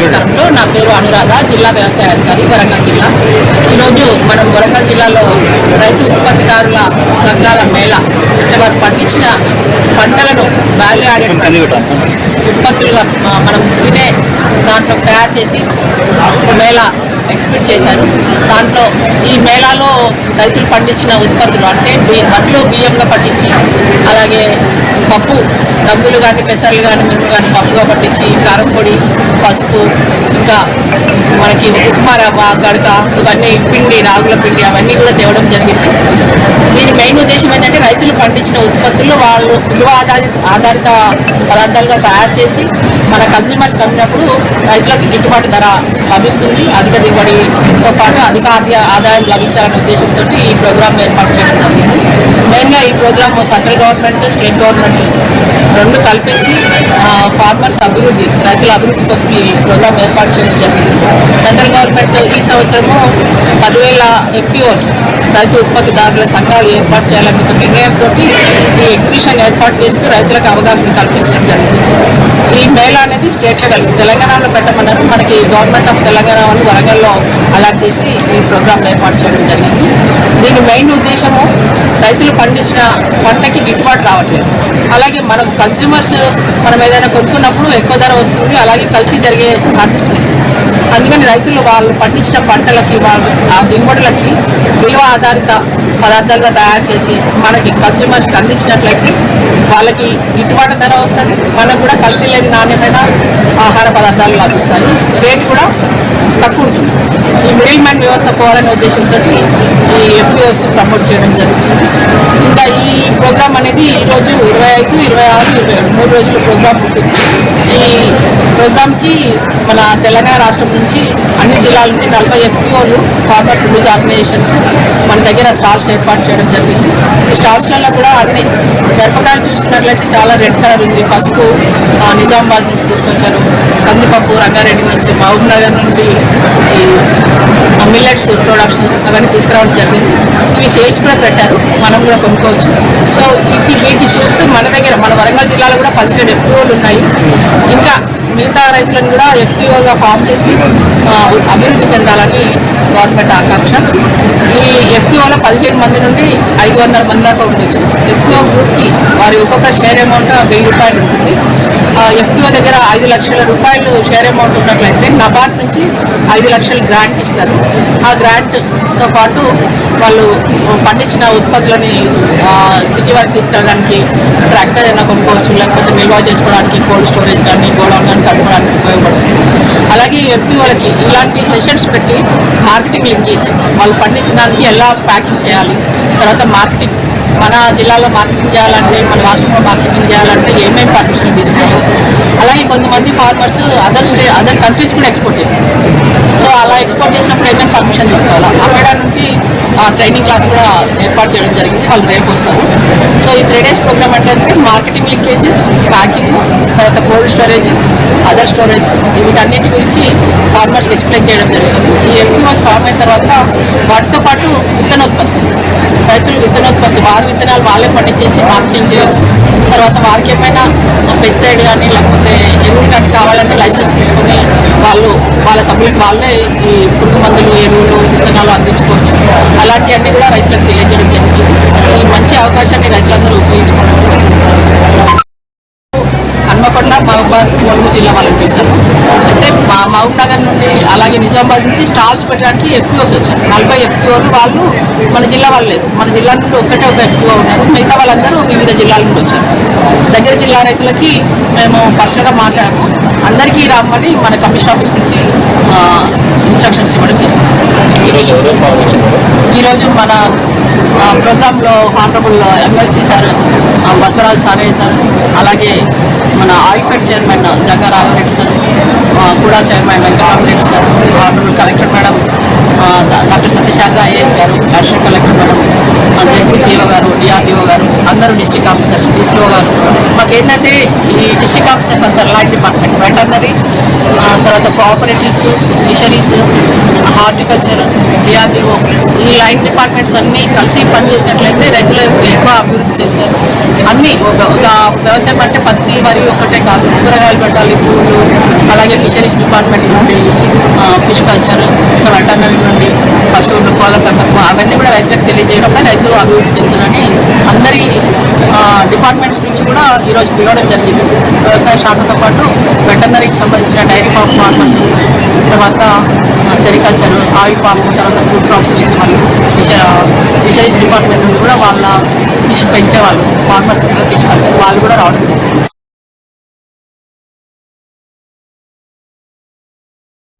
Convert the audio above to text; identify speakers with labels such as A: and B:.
A: నమస్కారంలో నా పేరు అనురాధ, జిల్లా వ్యవసాయ అధికారి, వరంగల్ జిల్లా. ఈరోజు మనం వరంగల్ జిల్లాలో రైతు ఉత్పత్తిదారుల సంఘాల మేళా, అంటే వారు పండించిన పంటలను వాల్యూ యాడెడ్ ఉత్పత్తులుగా మనం తినే దాంట్లో తయారు చేసి మేళా ఎక్స్పెక్ట్ చేశారు. దాంట్లో ఈ మేళాలో రైతులు పండించిన ఉత్పత్తులు అంటే వడ్లు బియ్యంగా పట్టించి, అలాగే పప్పు కందులు కానీ పెసర్లు కానీ మినుములు కానీ పప్పుగా పట్టించి, కారం పొడి, పసుపు, ఇంకా మనకి ఉప్మా రవ్వ, గడక, ఇవన్నీ పిండి, రాగుల పిండి అవన్నీ కూడా తేవడం జరిగింది. దీని మెయిన్ ఉద్దేశం ఏంటంటే రైతులు పండించిన ఉత్పత్తులు వాళ్ళు విలువ ఆధారిత పదార్థాలుగా తయారు చేసి మన కన్జ్యూమర్స్ కమ్మినప్పుడు రైతులకు గిట్టుబాటు ధర లభిస్తుంది. అధిక దిగుబడితో పాటు అధిక ఆదాయం లభించాలనే ఉద్దేశంతో ఈ ప్రోగ్రాం ఏర్పాటు చేయడం జరిగింది. మెయిన్గా ఈ program central government, state government రెండు కలిపేసి ఫార్మర్స్ అభివృద్ధి, రైతుల అభివృద్ధి కోసం ఈ ప్రోగ్రాం ఏర్పాటు చేయడం జరిగింది. సెంట్రల్ గవర్నమెంట్ ఈ సంవత్సరము 10,000 FPOs రైతు ఉత్పత్తిదారుల సంఘాలు ఏర్పాటు చేయాలనే నిర్ణయంతో ఈ ఎగ్జిబిషన్ ఏర్పాటు చేస్తూ రైతులకు అవగాహన కల్పించడం జరిగింది. ఈ మేళా అనేది స్టేట్ లెవెల్ తెలంగాణలో పెట్టమన్నారు. మనకి గవర్నమెంట్ ఆఫ్ తెలంగాణ వాళ్ళు వరంగల్లో అలాట్ చేసి ఈ ప్రోగ్రాం ఏర్పాటు చేయడం జరిగింది. దీని మెయిన్ ఉద్దేశము రైతులు పండించిన పంటకి గిట్టుబాటు రావట్లేదు. అలాగే మనం కన్జ్యూమర్స్ మనం ఏదైనా కొనుక్కున్నప్పుడు ఎక్కువ ధర వస్తుంది, అలాగే కల్తీ జరిగే ఛాన్సెస్ ఉంది. అందుకని రైతులు వాళ్ళు పండించిన పంటలకి, ఆ దిగుబడులకి విలువ ఆధారిత పదార్థాలుగా తయారు చేసి మనకి కన్జ్యూమర్స్కి అందించినట్లయితే వాళ్ళకి గిట్టుబాటు ధర వస్తుంది, మనకు కూడా కల్తీ లేని నాణ్యమైన ఆహార పదార్థాలు లభిస్తాయి, రేట్ కూడా తక్కువ ఉంటుంది. ఈ మిడిల్ మ్యాన్ వ్యవస్థ పోవాలనే ఉద్దేశంతో ఈ FPOs ప్రమోట్ చేయడం జరుగుతుంది. ఇంకా ఈ ప్రోగ్రామ్ అనేది ఈరోజు 25, 26, 27 3 రోజుల ప్రోగ్రామ్ ఉంటుంది. ఈ ప్రోగ్రామ్కి మన తెలంగాణ రాష్ట్రం నుంచి అన్ని జిల్లాల నుండి 40 FPOలు, ఫార్మర్ ప్రొడ్యూస్ ఆర్గనైజేషన్స్ మన దగ్గర స్టాల్స్ ఏర్పాటు చేయడం జరిగింది. ఈ స్టాల్స్లలో కూడా అన్ని మిరపకాయలు చూసుకున్నట్లయితే చాలా రెడ్ కలర్ ఉంది, పసుపు నిజామాబాద్ నుంచి తీసుకొచ్చారు, కందిపప్పు రంగారెడ్డి నుంచి, మహబూబ్ నగర్ నుండి ఈ మిల్లెట్స్ ప్రొడక్ట్స్ అవన్నీ తీసుకురావడం జరిగింది. ఇవి సేల్స్ కూడా పెట్టారు, మనం కూడా కొనుక్కోవచ్చు. సో వీటిని చూస్తూ మన దగ్గర మన వరంగల్ జిల్లాలో కూడా 17 FPOలు ఉన్నాయి. ఇంకా మిగతా రైతులను కూడా FPOగా ఫామ్ చేసి అభివృద్ధి చెందాలని గవర్నమెంట్ ఆకాంక్ష. ఈ FPOలో 15 మంది నుండి 500 మంది దాకా ఉండొచ్చు. FPO గ్రూప్కి వారి ఒక్కొక్క షేర్ అమౌంట్ 1000 రూపాయలు ఉంటుంది. FPO దగ్గర 5 లక్షల రూపాయలు షేర్ అమౌంట్ ఉన్నట్లయితే నబార్డ్ నుంచి 5 లక్షలు గ్రాంట్ ఇస్తారు. ఆ గ్రాంట్తో పాటు వాళ్ళు పండించిన ఉత్పత్తులని సిటీ వరకు తీసుకెళ్ళడానికి ట్రాక్టర్ అయినా కొనుక్కోవచ్చు, లేకపోతే నిల్వ చేసుకోవడానికి కోల్డ్ స్టోరేజ్ కానీ గోడౌన్ కానీ కట్టుకోవడానికి ఉపయోగపడుతుంది. అలాగే FPOలకి ఇలాంటి సెషన్స్ పెట్టి మార్కెటింగ్ లింకేజ్, వాళ్ళు పండించిన దానికి ఎలా ప్యాకింగ్ చేయాలి, తర్వాత మార్కెటింగ్ మన జిల్లాలో మార్కెటింగ్ చేయాలంటే, మన రాష్ట్రంలో మార్కెటింగ్ చేయాలంటే ఏమేమి పర్మిషన్లు తీసుకోవాలి. అలాగే కొంతమంది ఫార్మర్స్ అదర్ కంట్రీస్ కూడా ఎక్స్పోర్ట్ చేస్తారు. సో అలా ఎక్స్పోర్ట్ చేసినప్పుడు ఏమేమి పర్మిషన్ తీసుకోవాలి, అక్కడ నుంచి ట్రైనింగ్ క్లాస్ కూడా ఏర్పాటు చేయడం జరిగింది. వాళ్ళు రేపు వస్తారు. సో ఈ 3 days ప్రోగ్రామ్ అంటే మార్కెటింగ్ లింకేజ్, ప్యాకింగ్, తర్వాత కోల్డ్ స్టోరేజ్, అదర్ స్టోరేజ్, వీటన్నిటి గురించి ఫార్మర్స్కి ఎక్స్ప్లెయిన్ చేయడం జరుగుతుంది. ఈ FPOs ఫార్మ్ అయిన తర్వాత వాటితో పాటు విత్తనోత్పత్తి, రైతులు విత్తనోత్పత్తి వారి విత్తనాలు వాళ్ళే పండించేసి మార్కెటింగ్ చేయవచ్చు. తర్వాత వారికి ఏమైనా పెస్టిసైడ్ కానీ లేకపోతే ఎరువులు కానీ కావాలంటే లైసెన్స్ తీసుకొని వాళ్ళ సభ్యులకు వాళ్ళే ఈ పురుగు మందులు, ఎరువులు, విత్తనాలు అందించుకోవచ్చు. అలాంటివన్నీ కూడా రైతులకు తెలియజేయడం జరిగింది. ఈ మంచి అవకాశాన్ని రైతులందరూ ఉపయోగించుకోవడం. హన్మకొండ, మహబూబాద్, ములుగు జిల్లా వాళ్ళని పిలిచాము. అయితే మహబూబ్ నగర్ నుండి అలాగే నిజామాబాద్ నుంచి స్టాల్స్ పెట్టడానికి FPOs వచ్చారు. 40 FPOలు వాళ్ళు మన జిల్లా వాళ్ళు లేదు. మన జిల్లా నుండి ఒక FPO ఉన్నారు, మిగతా వాళ్ళందరూ వివిధ జిల్లాల నుండి వచ్చారు. దగ్గర జిల్లా రైతులకి మేము పర్సనల్గా మాట్లాడాము. అందరికీ రమ్మని మన కమిషన్ ఆఫీస్ నుంచి ఇన్స్ట్రక్షన్స్ ఇవ్వడం జరిగింది. ఈరోజు మన ప్రోగ్రాంలో honourable MLC sir Basavaraju Saraiah sir, అలాగే మన ఆయిఫెడ్ చైర్మన్ జంగా రాఘవరెడ్డి సార్, కూడా chairman Venkatarama Reddy sir, honourable collector madam doctor Satya Sarada IAS గారు, అడిషనల్ కలెక్టర్ మేడం, ZPCO గారు, DRDO గారు, అందరూ డిస్ట్రిక్ట్ ఆఫీసర్స్, DCO గారు. మాకేంటంటే ఈ డిస్ట్రిక్ట్ ఆఫీసర్స్ అంతా ల్యాండ్ డిపార్ట్మెంట్, వెటర్నరీ, తర్వాత కోఆపరేటివ్స్, ఫిషరీస్, హార్టికల్చర్, డిఆర్డిఓ ఈ లైన్ డిపార్ట్మెంట్స్ అన్నీ కలిసి పనిచేసినట్లయితే రైతులకు ఎక్కువ అభివృద్ధి చెందుతారు. అన్నీ ఒక వ్యవసాయం అంటే పత్తి వరి ఒకటే కాదు, కూరగాయలు పెట్టాలి, పూలు, అలాగే ఫిషరీస్ డిపార్ట్మెంట్ నుండి ఫిష్ కల్చర్, వెటర్నరీ నుండి పశువులు, కోళ్ళ పెంపకం అవన్నీ కూడా రైతులకు తెలియజేయడం రైతులు అభివృద్ధి చెందుతారని అందరి డిపార్ట్మెంట్స్ నుంచి కూడా ఈరోజు పిలవడం జరిగింది. వ్యవసాయ శాఖతో పాటు వెటర్నరీకి సంబంధించిన డైరీ ఫార్మ్ ఫార్మర్స్ వస్తారు, తర్వాత సెరికల్చర్, ఆయిల్ పామ్, తర్వాత ఫుడ్ క్రాప్స్ వేసే వాళ్ళు, ఫిషరీస్ డిపార్ట్మెంట్ నుండి కూడా వాళ్ళ ఫిష్ పెంచేవాళ్ళు, ఫార్మర్స్ ఫిష్ కల్చర్ వాళ్ళు కూడా రావడం జరిగింది.